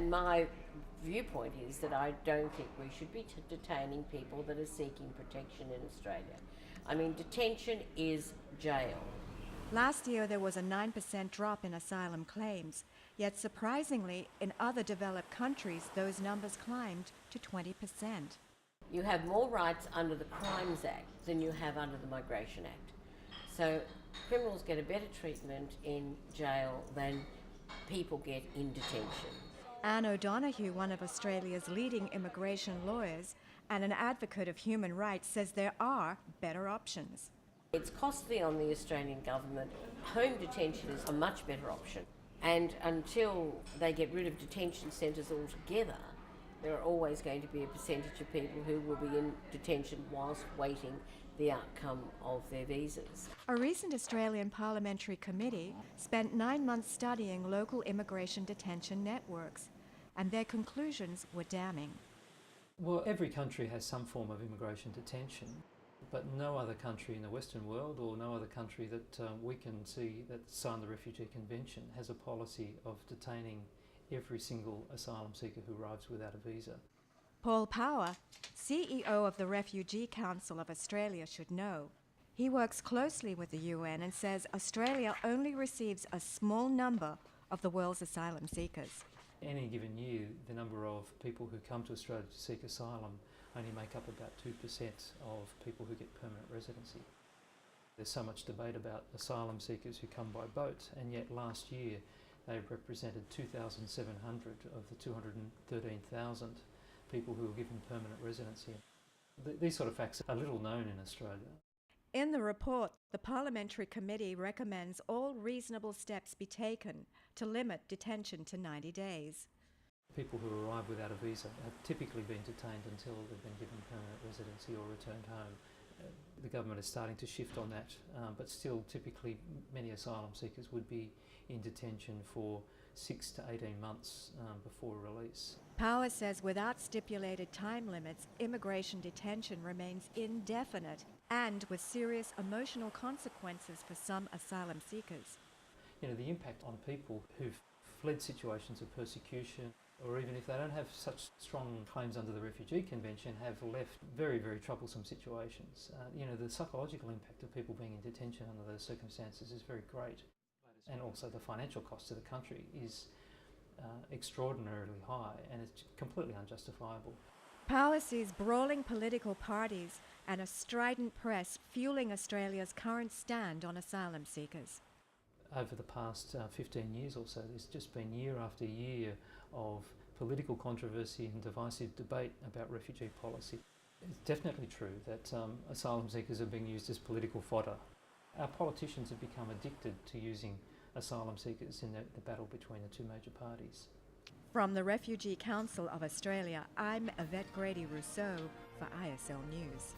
And my viewpoint is that I don't think we should be detaining people that are seeking protection in Australia. I mean, detention is jail. Last year there was a 9% drop in asylum claims, yet surprisingly, in other developed countries those numbers climbed to 20%. You have more rights under the Crimes Act than you have under the Migration Act. So criminals get a better treatment in jail than people get in detention. Anne O'Donoghue, one of Australia's leading immigration lawyers and an advocate of human rights, says there are better options. It's costly on the Australian government. Home detention is a much better option. And until they get rid of detention centres altogether, there are always going to be a percentage of people who will be in detention whilst waiting the outcome of their visas. A recent Australian parliamentary committee spent 9 months studying local immigration detention networks, and their conclusions were damning. Well, every country has some form of immigration detention, but no other country in the Western world, or no other country that we can see that signed the Refugee Convention, has a policy of detaining every single asylum seeker who arrives without a visa. Paul Power, CEO of the Refugee Council of Australia, should know. He works closely with the UN and says Australia only receives a small number of the world's asylum seekers. Any given year, the number of people who come to Australia to seek asylum only make up about 2% of people who get permanent residency. There's so much debate about asylum seekers who come by boat, and yet last year they represented 2,700 of the 213,000 people who were given permanent residency. These sort of facts are little known in Australia. In the report, the Parliamentary Committee recommends all reasonable steps be taken to limit detention to 90 days. People who arrive without a visa have typically been detained until they've been given permanent residency or returned home. The government is starting to shift on that, but still typically many asylum seekers would be in detention for 6 to 18 months before release. Power says without stipulated time limits, immigration detention remains indefinite and with serious emotional consequences for some asylum seekers. You know, the impact on people who've fled situations of persecution, or even if they don't have such strong claims under the Refugee Convention, have left very, very troublesome situations. You know, the psychological impact of people being in detention under those circumstances is very great. And also the financial cost to the country is extraordinarily high, and it's completely unjustifiable. Power sees brawling political parties and a strident press fueling Australia's current stand on asylum seekers. Over the past 15 years or so, there's just been year after year of political controversy and divisive debate about refugee policy. It's definitely true that asylum seekers are being used as political fodder. Our politicians have become addicted to using asylum seekers in the battle between the two major parties. From the Refugee Council of Australia, I'm Yvette Grady-Rousseau for ISL News.